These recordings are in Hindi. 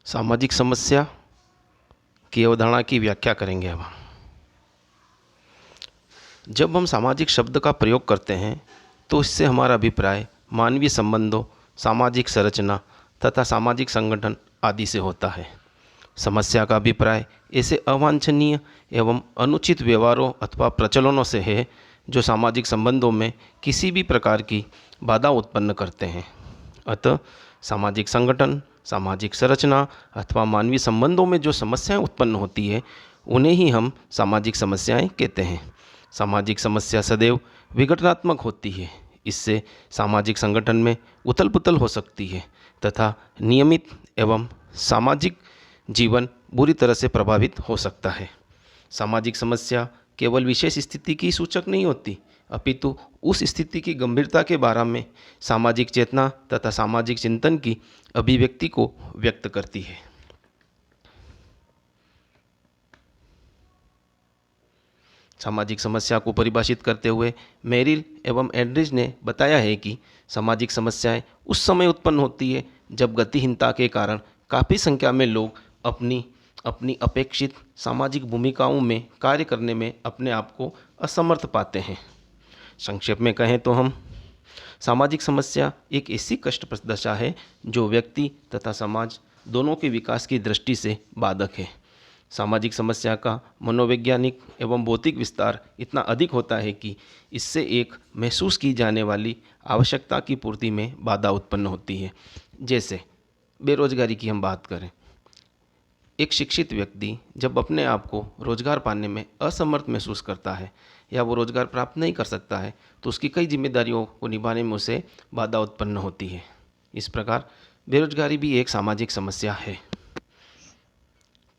सामाजिक समस्या की अवधारणा की व्याख्या करेंगे अब। जब हम सामाजिक शब्द का प्रयोग करते हैं तो इससे हमारा अभिप्राय मानवीय संबंधों, सामाजिक संरचना तथा सामाजिक संगठन आदि से होता है। समस्या का अभिप्राय ऐसे अवांछनीय एवं अनुचित व्यवहारों अथवा प्रचलनों से है जो सामाजिक संबंधों में किसी भी प्रकार की बाधा उत्पन्न करते हैं। अतः सामाजिक संगठन, सामाजिक संरचना अथवा मानवीय संबंधों में जो समस्याएं उत्पन्न होती है उन्हें ही हम सामाजिक समस्याएं कहते हैं। सामाजिक समस्या सदैव विघटनात्मक होती है। इससे सामाजिक संगठन में उथल पुथल हो सकती है तथा नियमित एवं सामाजिक जीवन बुरी तरह से प्रभावित हो सकता है। सामाजिक समस्या केवल विशेष स्थिति की सूचक नहीं होती, अपितु उस स्थिति की गंभीरता के बारे में सामाजिक चेतना तथा सामाजिक चिंतन की अभिव्यक्ति को व्यक्त करती है। सामाजिक समस्या को परिभाषित करते हुए मेरिल एवं एल्ड्रिज ने बताया है कि सामाजिक समस्याएं उस समय उत्पन्न होती है जब गतिहीनता के कारण काफ़ी संख्या में लोग अपनी अपेक्षित सामाजिक भूमिकाओं में कार्य करने में अपने आप को असमर्थ पाते हैं। संक्षेप में कहें तो हम सामाजिक समस्या एक ऐसी कष्टप्रद दशा है जो व्यक्ति तथा समाज दोनों के विकास की दृष्टि से बाधक है। सामाजिक समस्या का मनोवैज्ञानिक एवं भौतिक विस्तार इतना अधिक होता है कि इससे एक महसूस की जाने वाली आवश्यकता की पूर्ति में बाधा उत्पन्न होती है। जैसे बेरोजगारी की हम बात करें, एक शिक्षित व्यक्ति जब अपने आप को रोजगार पाने में असमर्थ महसूस करता है या वो रोजगार प्राप्त नहीं कर सकता है तो उसकी कई जिम्मेदारियों को निभाने में उसे बाधा उत्पन्न होती है। इस प्रकार बेरोजगारी भी एक सामाजिक समस्या है।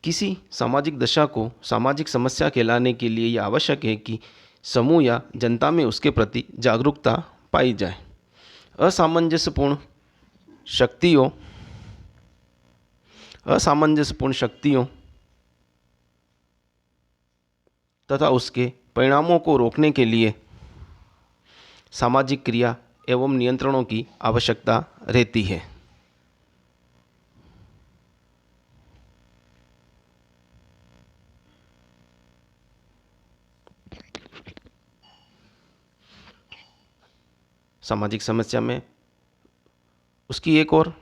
किसी सामाजिक दशा को सामाजिक समस्या कहलाने के लिए यह आवश्यक है कि समूह या जनता में उसके प्रति जागरूकता पाई जाए। असामंजस्यपूर्ण शक्तियों तथा उसके परिणामों को रोकने के लिए सामाजिक क्रिया एवं नियंत्रणों की आवश्यकता रहती है। सामाजिक समस्या में उसकी एक और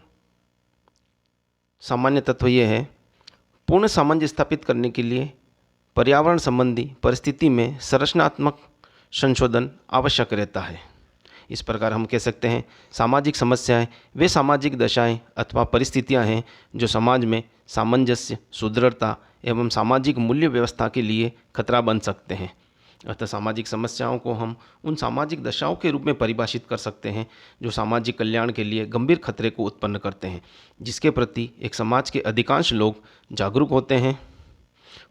सामान्य तत्व यह है, पूर्ण सामंजस्य स्थापित करने के लिए पर्यावरण संबंधी परिस्थिति में संरचनात्मक संशोधन आवश्यक रहता है। इस प्रकार हम कह सकते हैं सामाजिक समस्याएं वे सामाजिक दशाएं अथवा परिस्थितियां हैं जो समाज में सामंजस्य, सुदृढ़ता एवं सामाजिक मूल्य व्यवस्था के लिए खतरा बन सकते हैं। अतः सामाजिक समस्याओं को हम उन सामाजिक दशाओं के रूप में परिभाषित कर सकते हैं जो सामाजिक कल्याण के लिए गंभीर खतरे को उत्पन्न करते हैं, जिसके प्रति एक समाज के अधिकांश लोग जागरूक होते हैं।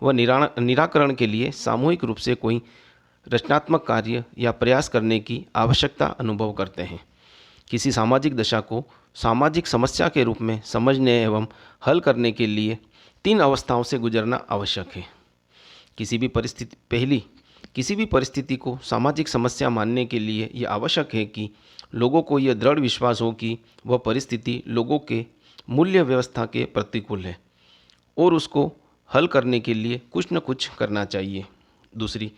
वह निराकरण के लिए सामूहिक रूप से कोई रचनात्मक कार्य या प्रयास करने की आवश्यकता अनुभव करते हैं। किसी सामाजिक दशा को सामाजिक समस्या के रूप में समझने एवं हल करने के लिए 3 अवस्थाओं से गुजरना आवश्यक है। किसी भी परिस्थिति को सामाजिक समस्या मानने के लिए यह आवश्यक है कि लोगों को यह दृढ़ विश्वास हो कि वह परिस्थिति लोगों के मूल्य व्यवस्था के प्रतिकूल है और उसको हल करने के लिए कुछ न कुछ करना चाहिए। दूसरी,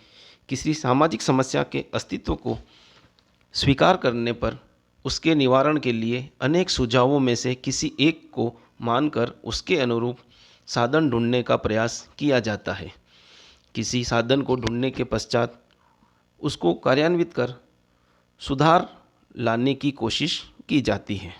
किसी सामाजिक समस्या के अस्तित्व को स्वीकार करने पर उसके निवारण के लिए अनेक सुझावों में से किसी एक को मानकर उसके अनुरूप साधन ढूंढने का प्रयास किया जाता है। किसी साधन को ढूंढने के पश्चात उसको कार्यान्वित कर सुधार लाने की कोशिश की जाती है।